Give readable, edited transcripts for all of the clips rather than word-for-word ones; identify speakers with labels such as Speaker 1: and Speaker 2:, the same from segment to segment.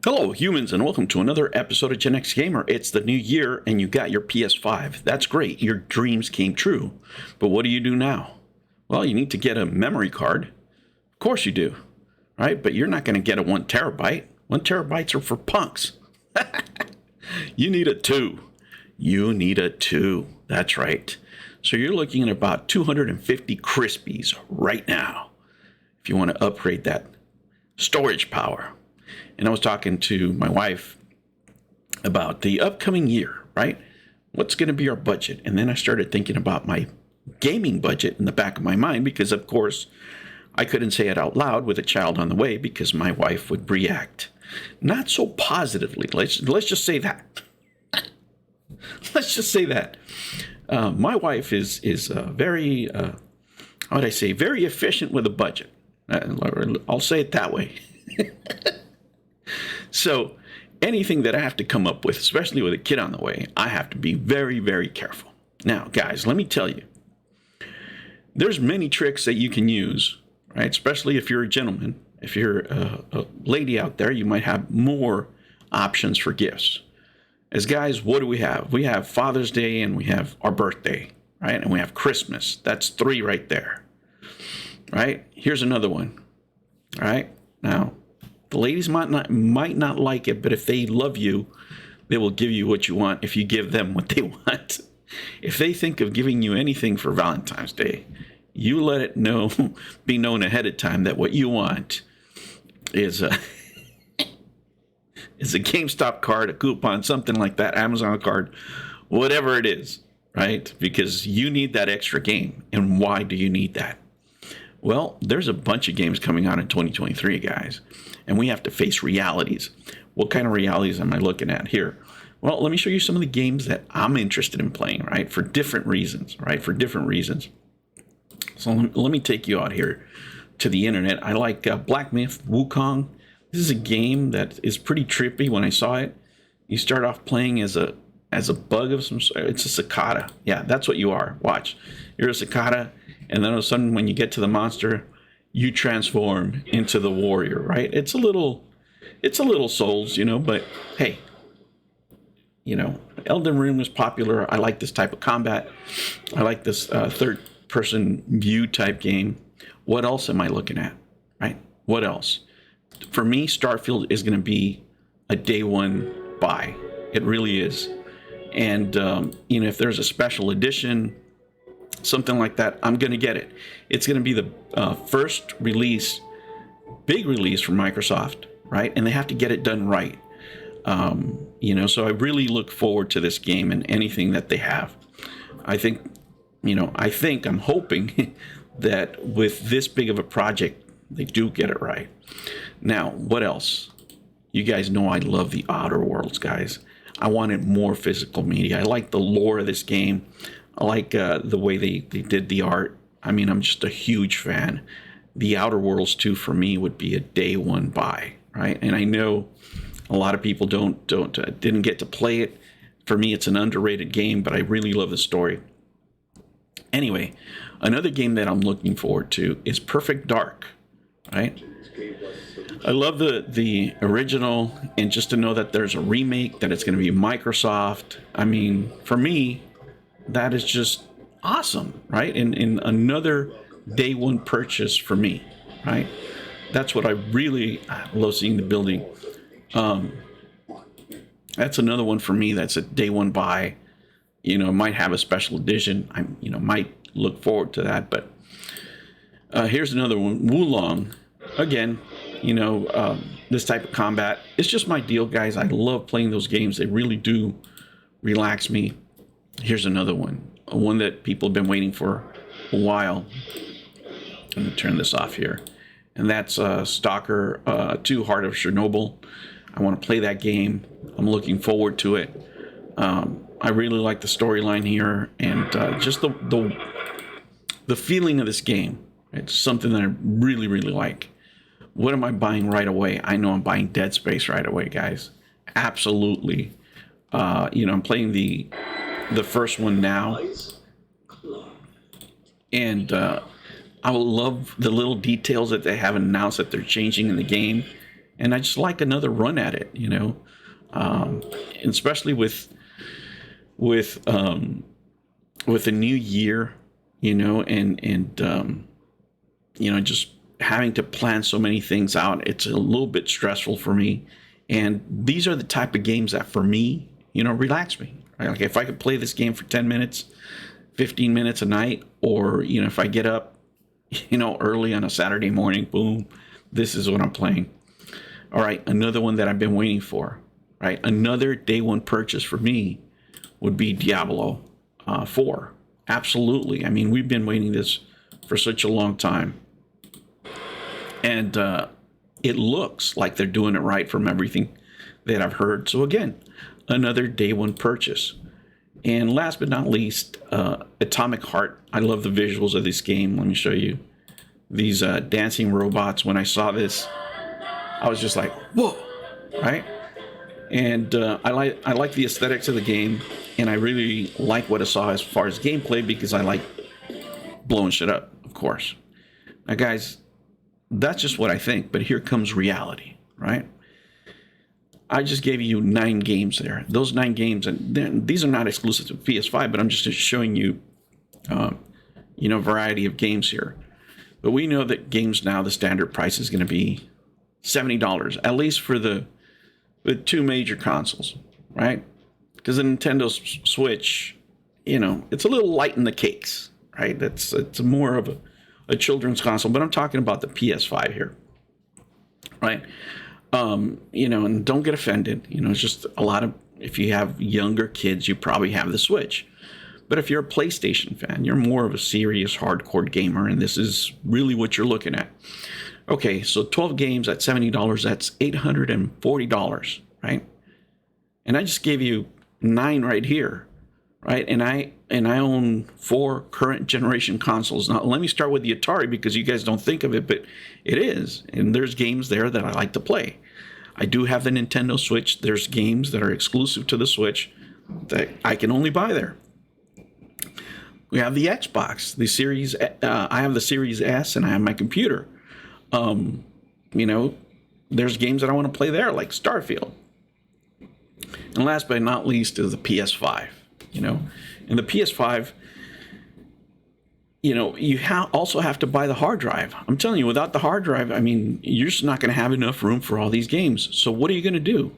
Speaker 1: Hello, humans, and welcome to another episode of Gen X Gamer. It's the new year, and you got your PS5. That's great. Your dreams came true. But what do you do now? Well, you need to get a memory card. Of course you do, right? But you're not going to get a 1 terabyte. 1 terabytes are for punks. You need a 2. You need a 2. That's right. So you're looking at about 250 Crispies right now if you want to upgrade that storage power. And I was talking to my wife about the upcoming year, right? What's going to be our budget? And then I started thinking about my gaming budget in the back of my mind because, of course, I couldn't say it out loud with a child on the way because my wife would react not so positively. Let's just say that. Let's just say that. My wife is very, how would I say, very efficient with a budget. I'll say it that way. So anything that I have to come up with, especially with a kid on the way, I have to be very, very careful. Now, guys, let me tell you, there's many tricks that you can use, right? Especially if you're a gentleman. If you're a lady out there, you might have more options for gifts. As guys, what do we have? We have Father's Day and we have our birthday, right? And we have Christmas. That's 3 right there, right? Here's another one, all right? Now, the ladies might not like it, but if they love you, they will give you what you want if you give them what they want. If they think of giving you anything for Valentine's Day, you let it be known ahead of time that what you want is a GameStop card, a coupon, something like that, Amazon card, whatever it is, right? Because you need that extra game. And why do you need that? Well, there's a bunch of games coming out in 2023, guys, and we have to face realities. What kind of realities am I looking at here? Well, let me show you some of the games that I'm interested in playing, right, for different reasons, right, for different reasons. So let me take you out here to the internet. I like Black Myth Wukong. This is a game that is pretty trippy. When I saw it, you start off playing as a bug of some sort. It's a cicada. Yeah, that's what you are. Watch. You're a cicada. And then all of a sudden, when you get to the monster, you transform into the warrior, right? It's a little Souls, but hey, Elden Ring is popular. I like this type of combat. I like this third-person view type game. What else am I looking at, right? What else? For me, Starfield is going to be a day one buy. It really is. And, if there's a special edition, something like that, I'm going to get it. It's going to be the first release, big release from Microsoft, right? And they have to get it done right. So I really look forward to this game and anything that they have. I'm hoping that with this big of a project, they do get it right. Now, what else? You guys know I love the Outer Worlds, guys. I wanted more physical media. I like the lore of this game. I like the way they did the art. I mean, I'm just a huge fan. The Outer Worlds 2 for me would be a day one buy, right? And I know a lot of people didn't get to play it. For me, it's an underrated game, but I really love the story. Anyway, another game that I'm looking forward to is Perfect Dark, right? I love the original, and just to know that there's a remake, that it's going to be Microsoft. I mean, for me, that is just awesome, right? And another day one purchase for me, right? That's what I really love seeing the building. That's another one for me. That's a day one buy. It might have a special edition. I might look forward to that. But here's another one, Wulong. Again, this type of combat. It's just my deal, guys. I love playing those games. They really do relax me. Here's another one that people have been waiting for a while. Let me turn this off here. And that's Stalker 2 Heart of Chernobyl. I want to play that game. I'm looking forward to it. I really like the storyline here and just the feeling of this game. It's something that I really, really like. What am I buying right away? I know I'm buying Dead Space right away, guys. Absolutely. I'm playing the first one now, and I love the little details that they haven't announced that they're changing in the game. and I just like another run at it, and especially with with a new year, and just having to plan so many things out. It's a little bit stressful for me, and these are the type of games that, for me, relax me. Right? Like if I could play this game for 10 minutes, 15 minutes a night, or if I get up, early on a Saturday morning, boom, this is what I'm playing. All right, another one that I've been waiting for, right? Another day one purchase for me would be Diablo 4. Absolutely. I mean, we've been waiting this for such a long time. And it looks like they're doing it right from everything that I've heard. So again, another day one purchase. And last but not least, Atomic Heart. I love the visuals of this game. Let me show you these dancing robots. When I saw this, I was just like, whoa, right? And I like the aesthetics of the game, and I really like what I saw as far as gameplay, because I like blowing shit up, of course. Now, guys, that's just what I think, but here comes reality, right? I just gave you 9 games there. Those 9 games, and these are not exclusive to PS5, but I'm just showing you, variety of games here. But we know that games now, the standard price is going to be $70, at least for the 2 major consoles, right? Because the Nintendo Switch, it's a little light in the cakes, right? It's more of a children's console, but I'm talking about the PS5 here, right? And don't get offended. It's just a lot of, if you have younger kids, you probably have the Switch. But if you're a PlayStation fan, you're more of a serious hardcore gamer, and this is really what you're looking at. Okay, so 12 games at $70, that's $840, right? And I just gave you 9 right here, right? And I own 4 current generation consoles. Now, let me start with the Atari, because you guys don't think of it, but it is. And there's games there that I like to play. I do have the Nintendo Switch. There's games that are exclusive to the Switch that I can only buy there. We have the Xbox, the Series. I have the Series S, and I have my computer. There's games that I want to play there, like Starfield. And last but not least is the PS5. And the PS5, you also have to buy the hard drive. I'm telling you, without the hard drive, I mean, you're just not going to have enough room for all these games. So what are you going to do?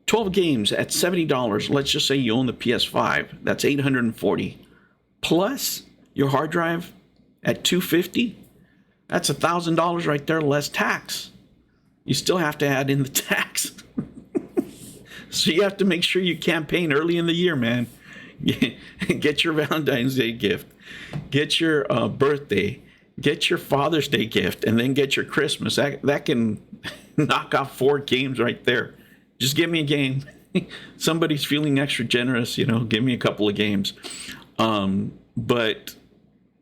Speaker 1: 12 games at $70. Let's just say you own the PS5. That's $840. Plus your hard drive at $250. That's $1,000 right there, less tax. You still have to add in the tax. So you have to make sure you campaign early in the year, man. Get your Valentine's Day gift. Get your birthday. Get your Father's Day gift. And then get your Christmas. That can knock off 4 games right there. Just give me a game. Somebody's feeling extra generous, give me a couple of games. But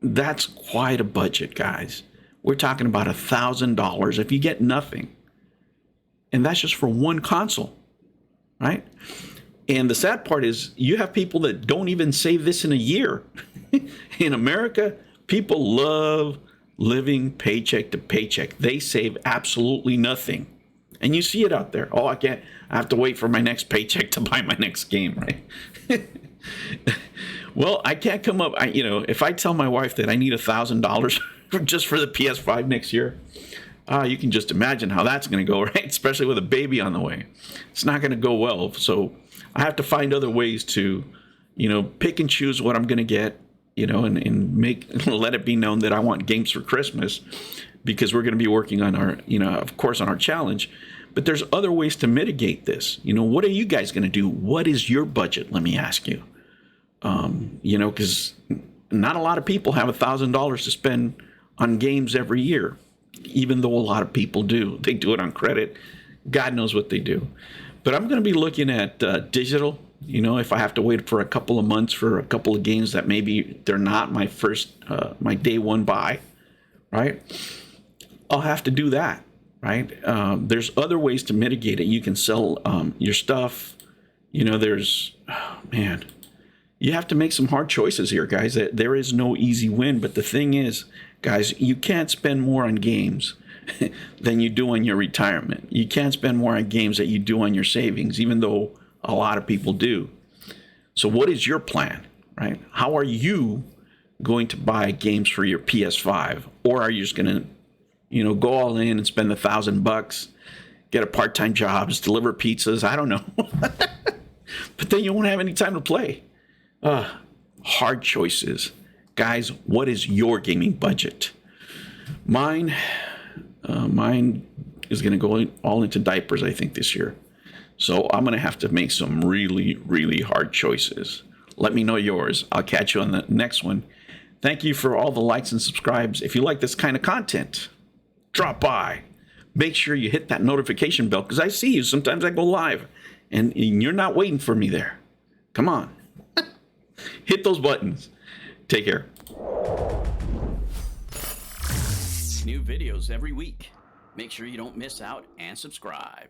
Speaker 1: that's quite a budget, guys. We're talking about $1,000 if you get nothing. And that's just for one console, right? And the sad part is you have people that don't even save this in a year. In America, people love living paycheck to paycheck. They save absolutely nothing. And you see it out there. Oh, I have to wait for my next paycheck to buy my next game, right? Well, I can't come up, if I tell my wife that I need $1,000 just for the PS5 next year, you can just imagine how that's going to go, right? Especially with a baby on the way. It's not going to go well. So I have to find other ways to, pick and choose what I'm going to get, and let it be known that I want games for Christmas, because we're going to be working on our, of course, on our challenge. But there's other ways to mitigate this. What are you guys going to do? What is your budget? Let me ask you. Because not a lot of people have $1,000 to spend on games every year, even though a lot of people do. They do it on credit. God knows what they do. But I'm going to be looking at digital. If I have to wait for a couple of months for a couple of games that maybe they're not my first, my day one buy, right? I'll have to do that, right? There's other ways to mitigate it. You can sell your stuff. You have to make some hard choices here, guys. There is no easy win. But the thing is, guys, you can't spend more on games than you do on your retirement. You can't spend more on games that you do on your savings, even though a lot of people do. So what is your plan, right? How are you going to buy games for your PS5? Or are you just going to, go all in and spend $1,000, get a part-time job, just deliver pizzas? I don't know. But then you won't have any time to play. Hard choices. Guys, what is your gaming budget? Mine is going to go all into diapers, I think, this year. So I'm going to have to make some really, really hard choices. Let me know yours. I'll catch you on the next one. Thank you for all the likes and subscribes. If you like this kind of content, drop by. Make sure you hit that notification bell, because I see you. Sometimes I go live, and you're not waiting for me there. Come on. Hit those buttons. Take care.
Speaker 2: New videos every week. Make sure you don't miss out and subscribe.